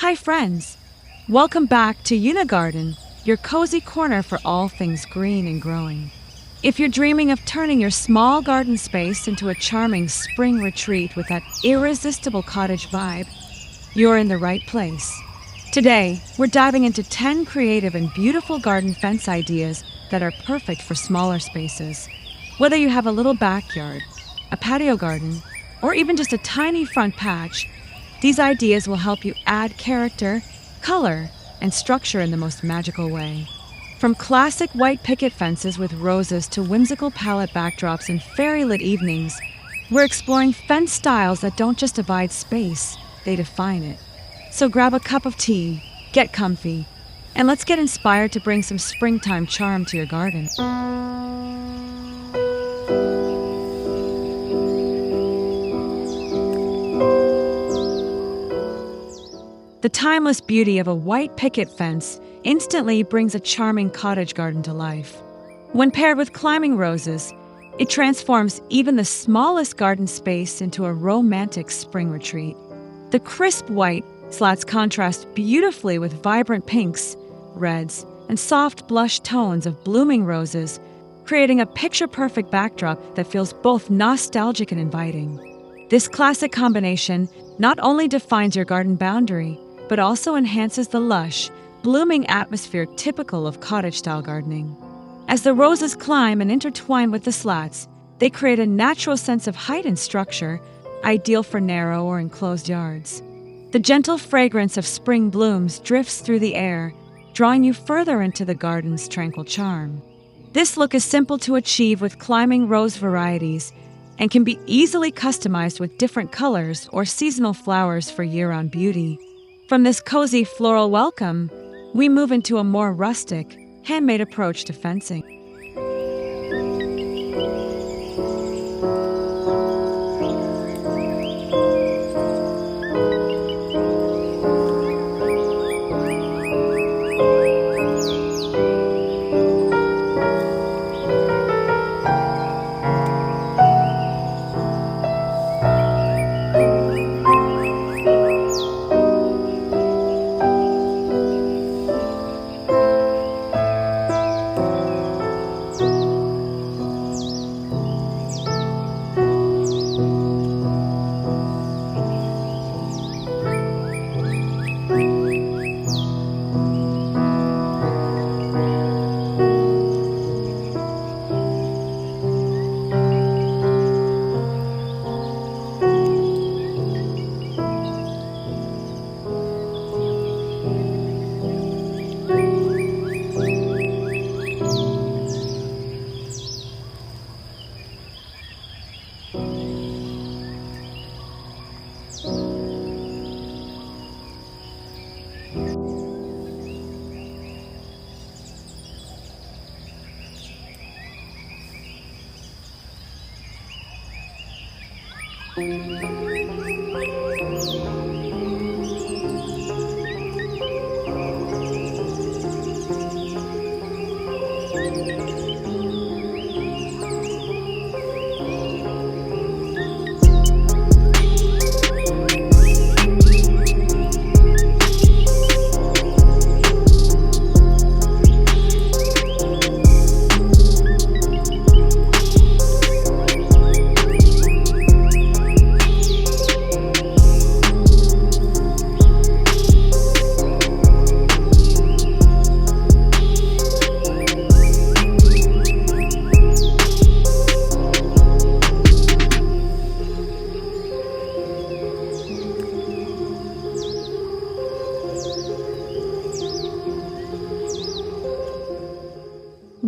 Hi friends! Welcome back to Yuna Garden, your cozy corner for all things green and growing. If you're dreaming of turning your small garden space into a charming spring retreat with that irresistible cottage vibe, you're in the right place. Today, we're diving into 10 creative and beautiful garden fence ideas that are perfect for smaller spaces. Whether you have a little backyard, a patio garden, or even just a tiny front patch, these ideas will help you add character, color, and structure in the most magical way. From classic white picket fences with roses to whimsical pallet backdrops and fairy-lit evenings, we're exploring fence styles that don't just divide space, they define it. So grab a cup of tea, get comfy, and let's get inspired to bring some springtime charm to your garden. The timeless beauty of a white picket fence instantly brings a charming cottage garden to life. When paired with climbing roses, it transforms even the smallest garden space into a romantic spring retreat. The crisp white slats contrast beautifully with vibrant pinks, reds, and soft blush tones of blooming roses, creating a picture-perfect backdrop that feels both nostalgic and inviting. This classic combination not only defines your garden boundary, but also enhances the lush, blooming atmosphere typical of cottage-style gardening. As the roses climb and intertwine with the slats, they create a natural sense of height and structure, ideal for narrow or enclosed yards. The gentle fragrance of spring blooms drifts through the air, drawing you further into the garden's tranquil charm. This look is simple to achieve with climbing rose varieties and can be easily customized with different colors or seasonal flowers for year-round beauty. From this cozy floral welcome, we move into a more rustic, handmade approach to fencing.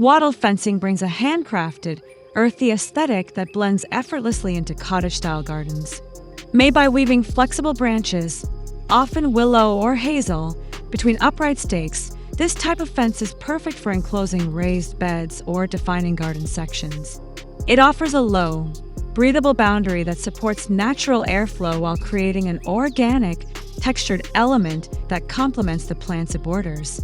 Wattle fencing brings a handcrafted, earthy aesthetic that blends effortlessly into cottage-style gardens. Made by weaving flexible branches, often willow or hazel, between upright stakes, this type of fence is perfect for enclosing raised beds or defining garden sections. It offers a low, breathable boundary that supports natural airflow while creating an organic, textured element that complements the plants it borders.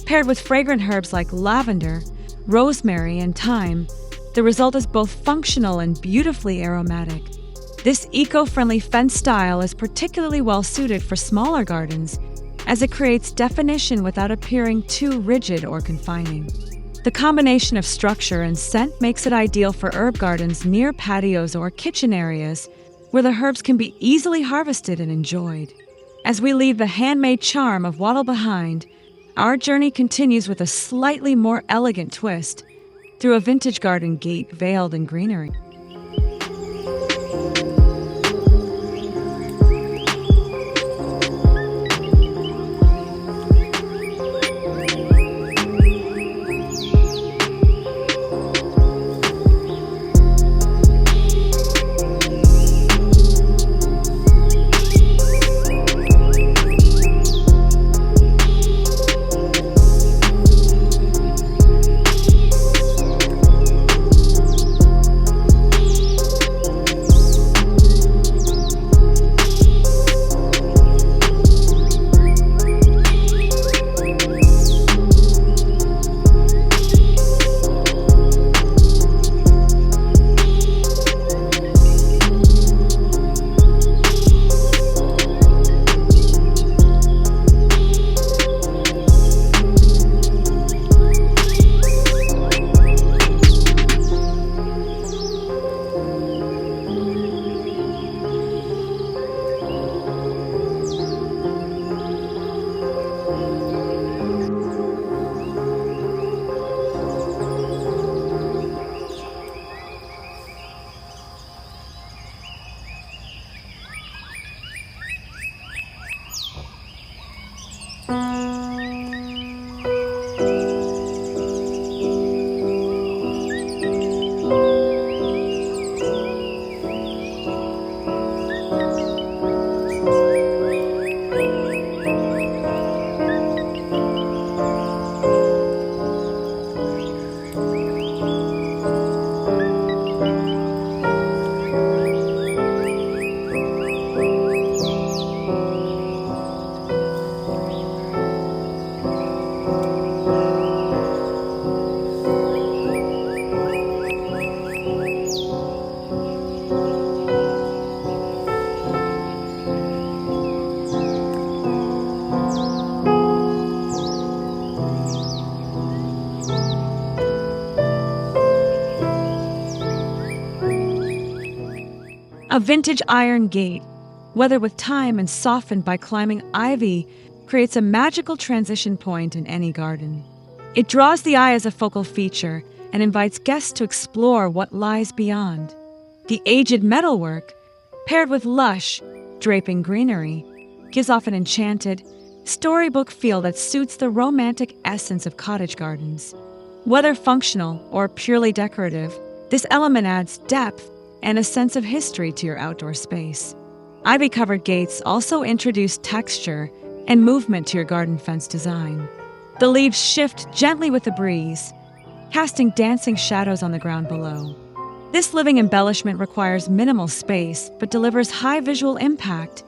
Paired with fragrant herbs like lavender, rosemary, and thyme, the result is both functional and beautifully aromatic. This eco-friendly fence style is particularly well suited for smaller gardens as it creates definition without appearing too rigid or confining. The combination of structure and scent makes it ideal for herb gardens near patios or kitchen areas where the herbs can be easily harvested and enjoyed. As we leave the handmade charm of Wattle behind, our journey continues with a slightly more elegant twist through a vintage garden gate veiled in greenery. A vintage iron gate, weathered with time and softened by climbing ivy, creates a magical transition point in any garden. It draws the eye as a focal feature and invites guests to explore what lies beyond. The aged metalwork, paired with lush, draping greenery, gives off an enchanted, storybook feel that suits the romantic essence of cottage gardens. Whether functional or purely decorative, this element adds depth and a sense of history to your outdoor space. Ivy-covered gates also introduce texture and movement to your garden fence design. The leaves shift gently with the breeze, casting dancing shadows on the ground below. This living embellishment requires minimal space but delivers high visual impact,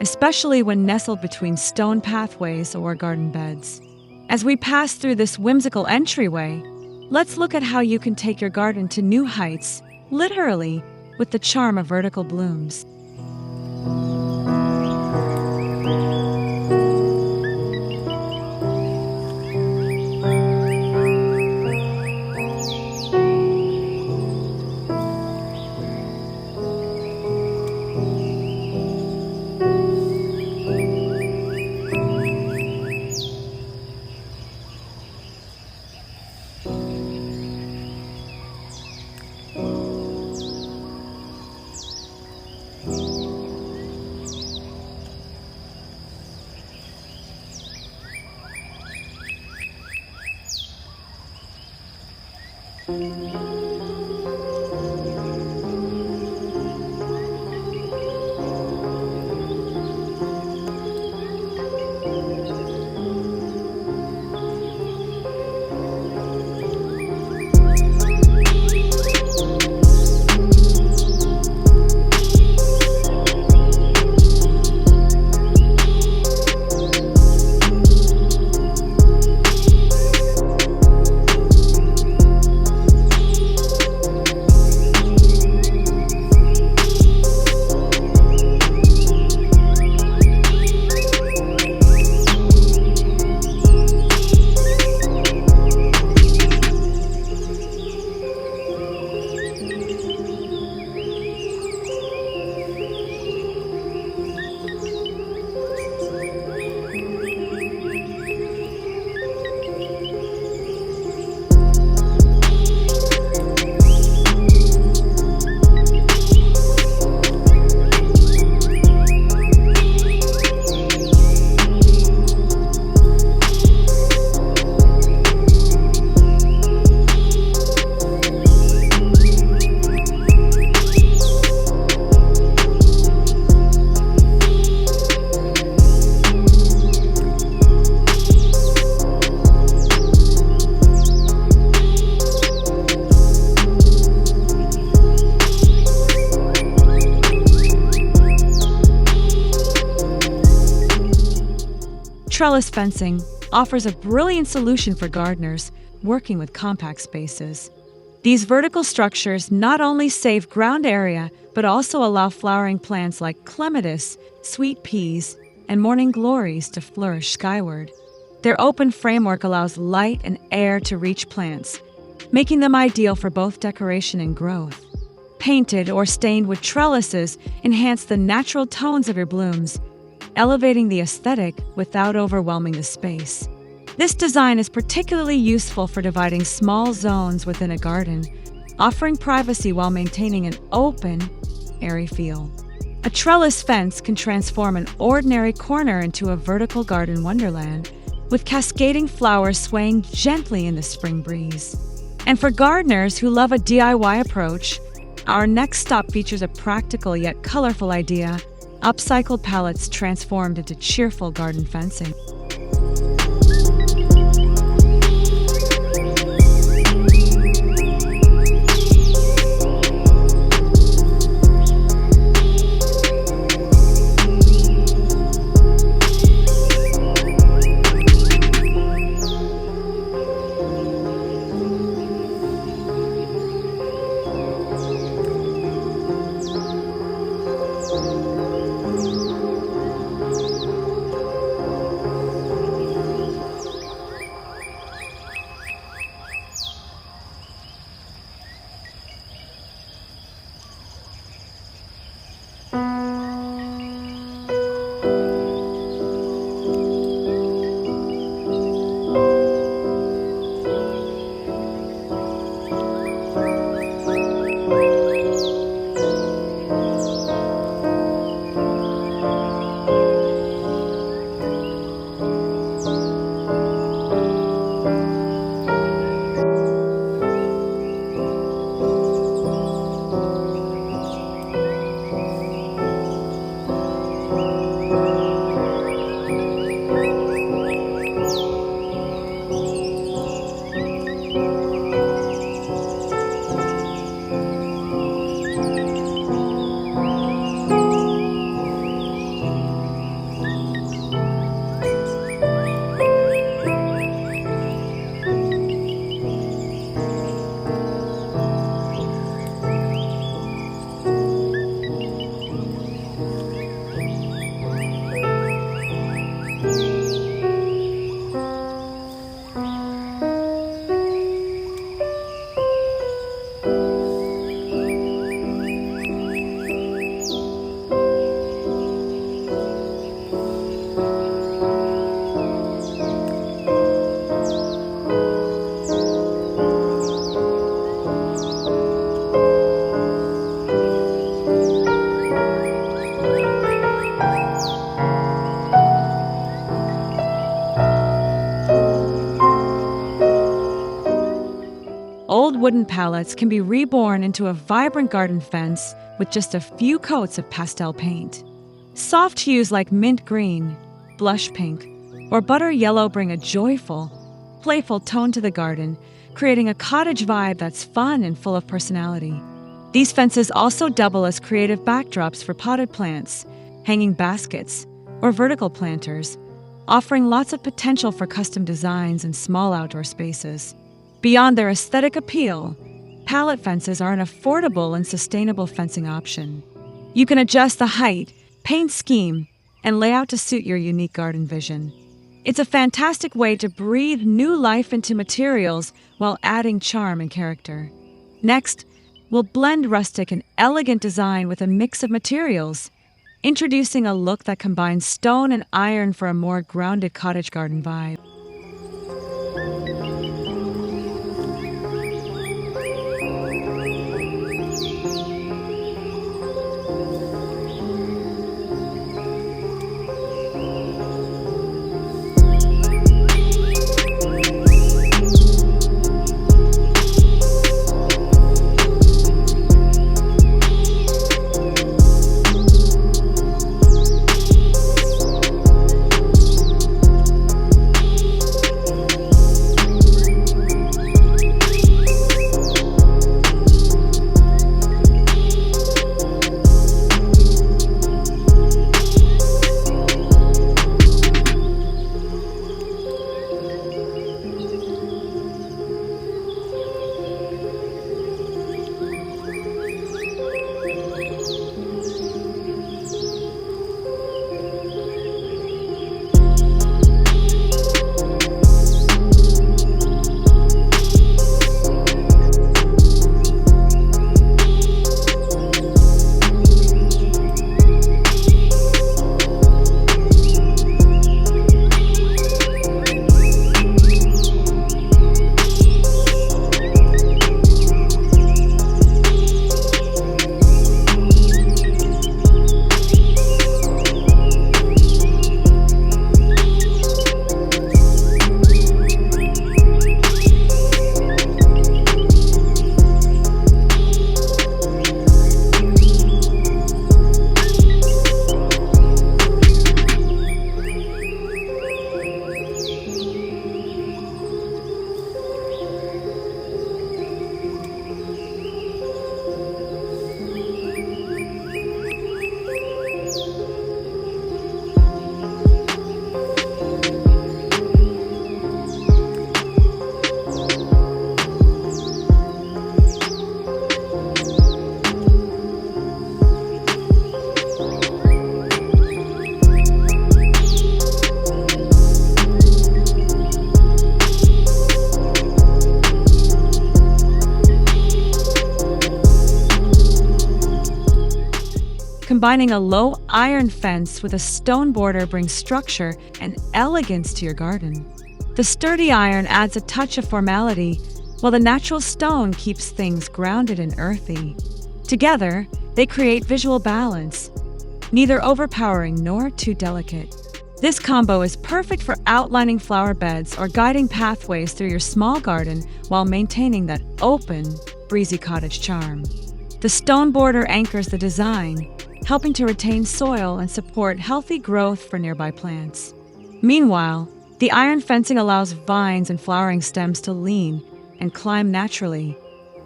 especially when nestled between stone pathways or garden beds. As we pass through this whimsical entryway, let's look at how you can take your garden to new heights, literally, with the charm of vertical blooms. trellis fencing offers a brilliant solution for gardeners working with compact spaces. These vertical structures not only save ground area, but also allow flowering plants like clematis, sweet peas, and morning glories to flourish skyward. Their open framework allows light and air to reach plants, making them ideal for both decoration and growth. Painted or stained with trellises enhance the natural tones of your blooms, elevating the aesthetic without overwhelming the space. This design is particularly useful for dividing small zones within a garden, offering privacy while maintaining an open, airy feel. A trellis fence can transform an ordinary corner into a vertical garden wonderland, with cascading flowers swaying gently in the spring breeze. And for gardeners who love a DIY approach, our next stop features a practical yet colorful idea: upcycled pallets transformed into cheerful garden fencing. Old wooden pallets can be reborn into a vibrant garden fence with just a few coats of pastel paint. Soft hues like mint green, blush pink, or butter yellow bring a joyful, playful tone to the garden, creating a cottage vibe that's fun and full of personality. These fences also double as creative backdrops for potted plants, hanging baskets, or vertical planters, offering lots of potential for custom designs and small outdoor spaces. Beyond their aesthetic appeal, pallet fences are an affordable and sustainable fencing option. You can adjust the height, paint scheme, and layout to suit your unique garden vision. It's a fantastic way to breathe new life into materials while adding charm and character. Next, we'll blend rustic and elegant design with a mix of materials, introducing a look that combines stone and iron for a more grounded cottage garden vibe. Combining a low iron fence with a stone border brings structure and elegance to your garden. The sturdy iron adds a touch of formality, while the natural stone keeps things grounded and earthy. Together, they create visual balance, neither overpowering nor too delicate. This combo is perfect for outlining flower beds or guiding pathways through your small garden while maintaining that open, breezy cottage charm. The stone border anchors the design, helping to retain soil and support healthy growth for nearby plants. Meanwhile, the iron fencing allows vines and flowering stems to lean and climb naturally.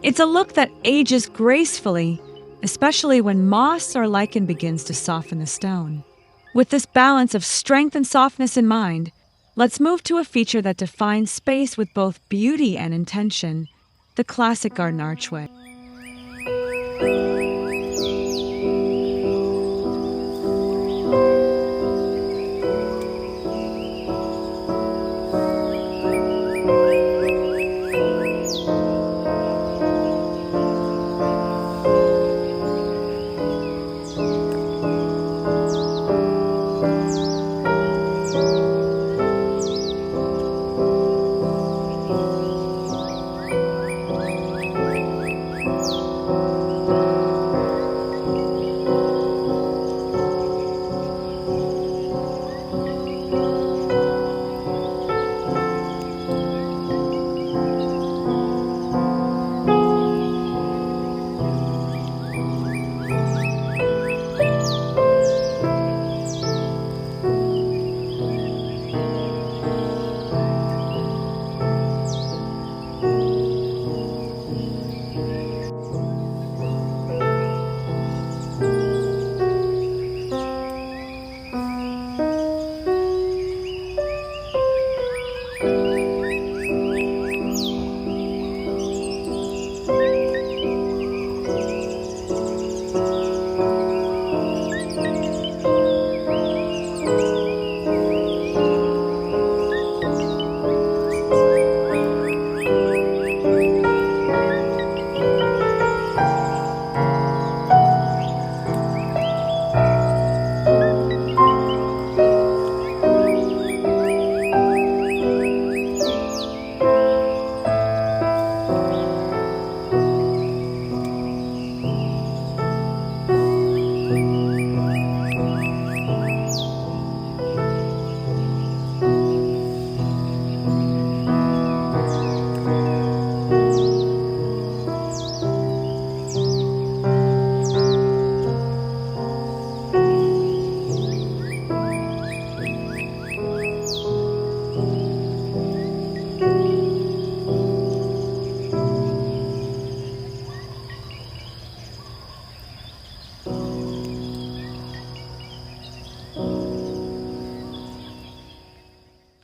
It's a look that ages gracefully, especially when moss or lichen begins to soften the stone. With this balance of strength and softness in mind, let's move to a feature that defines space with both beauty and intention, the classic garden archway.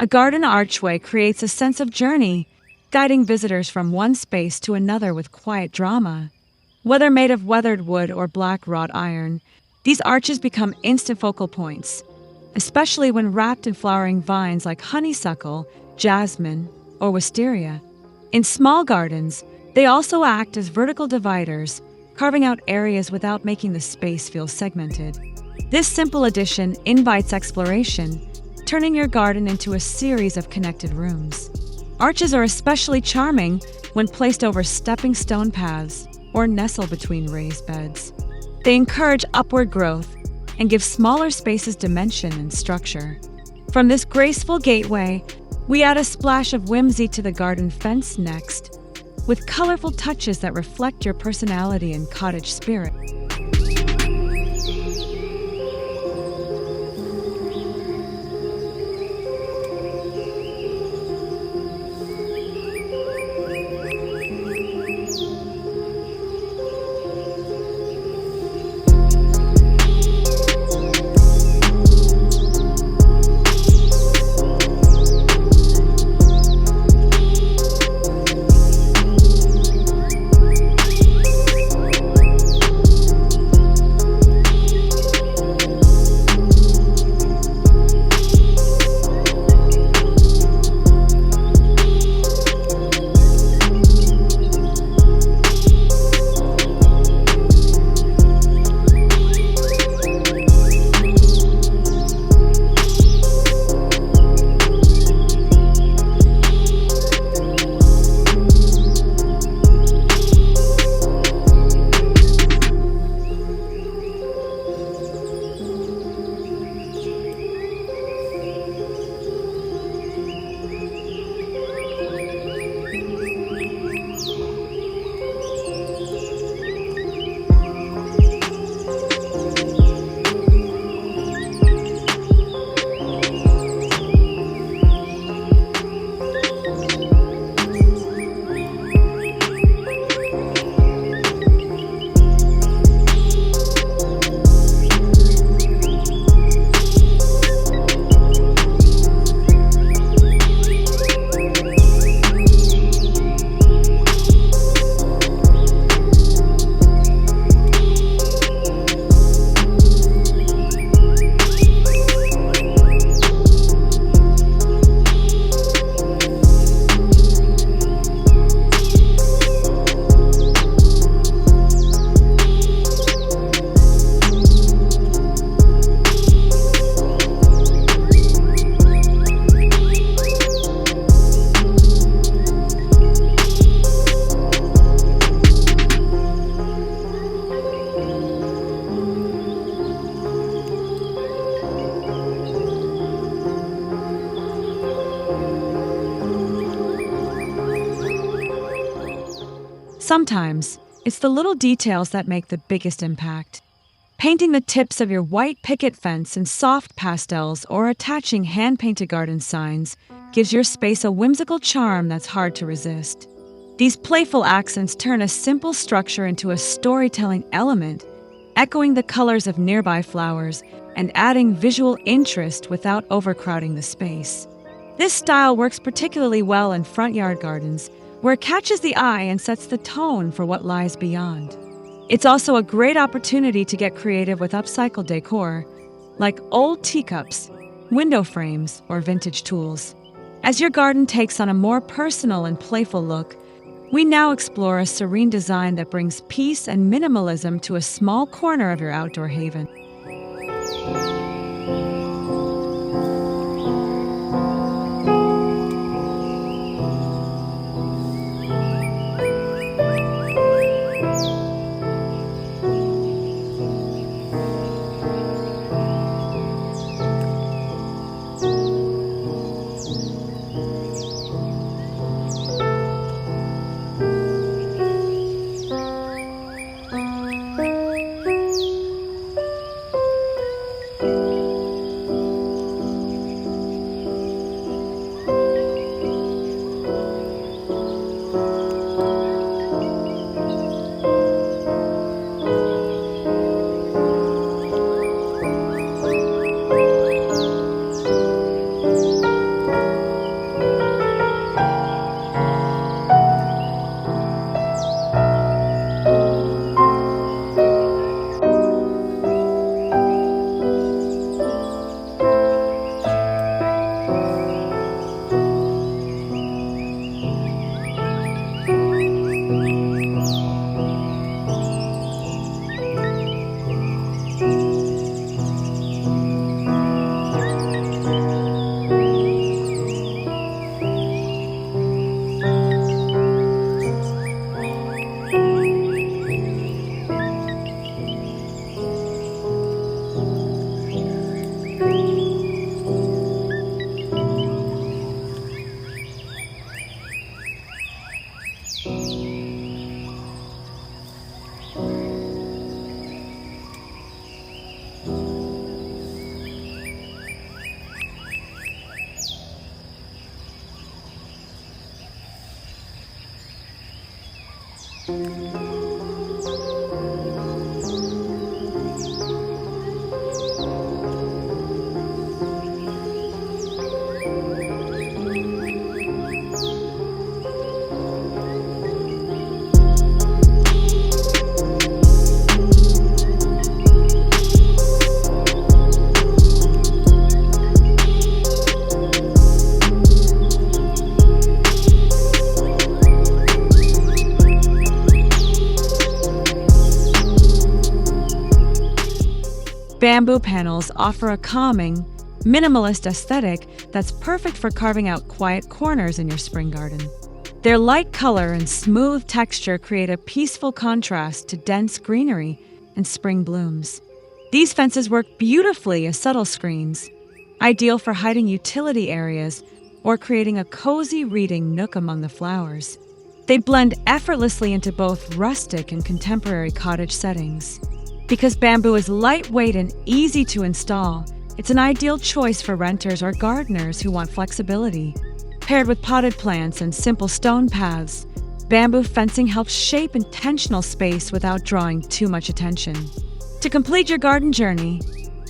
A garden archway creates a sense of journey, guiding visitors from one space to another with quiet drama. Whether made of weathered wood or black wrought iron, these arches become instant focal points, especially when wrapped in flowering vines like honeysuckle, jasmine, or wisteria. In small gardens, they also act as vertical dividers, carving out areas without making the space feel segmented. This simple addition invites exploration, turning your garden into a series of connected rooms. Arches are especially charming when placed over stepping stone paths or nestle between raised beds. They encourage upward growth and give smaller spaces dimension and structure. From this graceful gateway, we add a splash of whimsy to the garden fence next, with colorful touches that reflect your personality and cottage spirit. Sometimes, it's the little details that make the biggest impact. Painting the tips of your white picket fence in soft pastels or attaching hand-painted garden signs gives your space a whimsical charm that's hard to resist. These playful accents turn a simple structure into a storytelling element, echoing the colors of nearby flowers and adding visual interest without overcrowding the space. This style works particularly well in front yard gardens, where it catches the eye and sets the tone for what lies beyond. It's also a great opportunity to get creative with upcycled decor, like old teacups, window frames, or vintage tools. As your garden takes on a more personal and playful look, we now explore a serene design that brings peace and minimalism to a small corner of your outdoor haven. Bamboo panels offer a calming, minimalist aesthetic that's perfect for carving out quiet corners in your spring garden. Their light color and smooth texture create a peaceful contrast to dense greenery and spring blooms. These fences work beautifully as subtle screens, ideal for hiding utility areas or creating a cozy reading nook among the flowers. They blend effortlessly into both rustic and contemporary cottage settings. Because bamboo is lightweight and easy to install, it's an ideal choice for renters or gardeners who want flexibility. Paired with potted plants and simple stone paths, bamboo fencing helps shape intentional space without drawing too much attention. To complete your garden journey,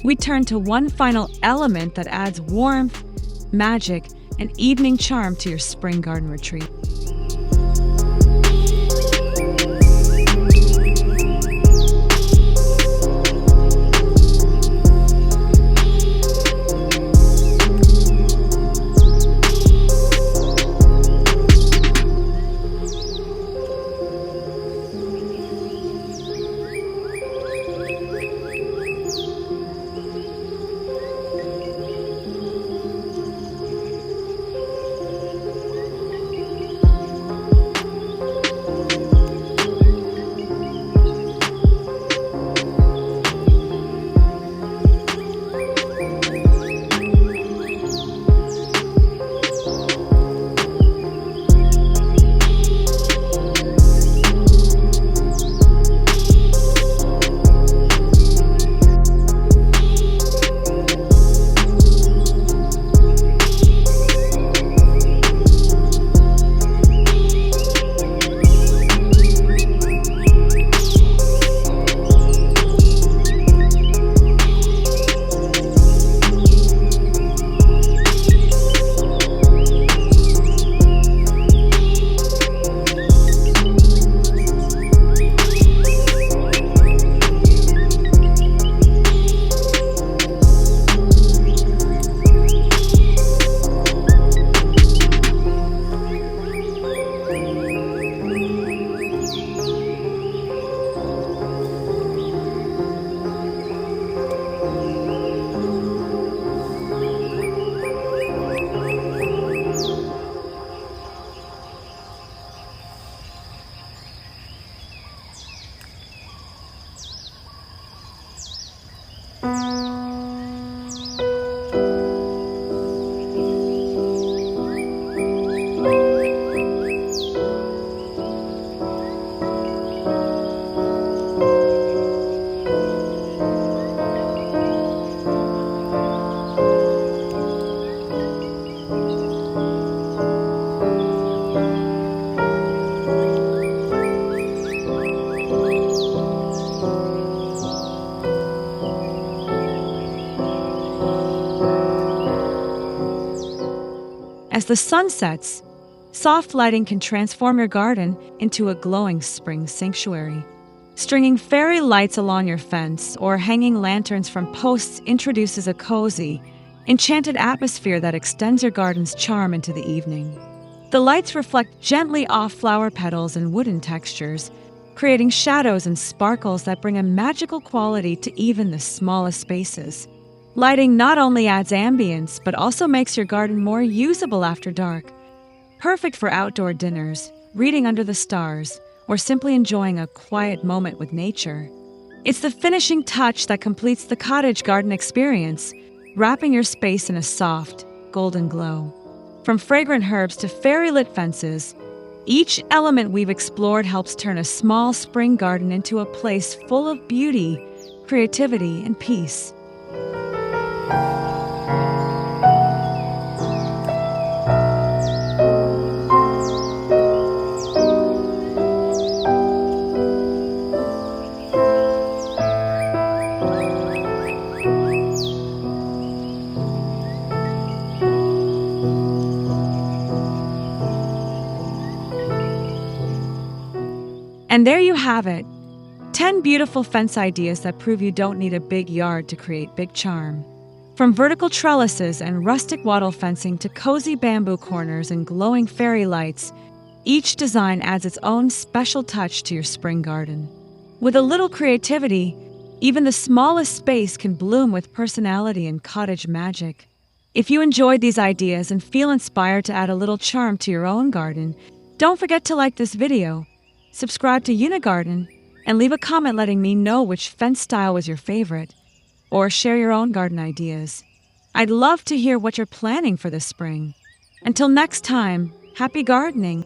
we turn to one final element that adds warmth, magic, and evening charm to your spring garden retreat. As the sun sets, soft lighting can transform your garden into a glowing spring sanctuary. Stringing fairy lights along your fence or hanging lanterns from posts introduces a cozy, enchanted atmosphere that extends your garden's charm into the evening. The lights reflect gently off flower petals and wooden textures, creating shadows and sparkles that bring a magical quality to even the smallest spaces. Lighting not only adds ambience, but also makes your garden more usable after dark. Perfect for outdoor dinners, reading under the stars, or simply enjoying a quiet moment with nature. It's the finishing touch that completes the cottage garden experience, wrapping your space in a soft, golden glow. From fragrant herbs to fairy-lit fences, each element we've explored helps turn a small spring garden into a place full of beauty, creativity, and peace. And there you have it, 10 beautiful fence ideas that prove you don't need a big yard to create big charm. From vertical trellises and rustic wattle fencing to cozy bamboo corners and glowing fairy lights, each design adds its own special touch to your spring garden. With a little creativity, even the smallest space can bloom with personality and cottage magic. If you enjoyed these ideas and feel inspired to add a little charm to your own garden, don't forget to like this video, subscribe to Yuna Garden, and leave a comment letting me know which fence style was your favorite, or share your own garden ideas. I'd love to hear what you're planning for this spring. Until next time, happy gardening!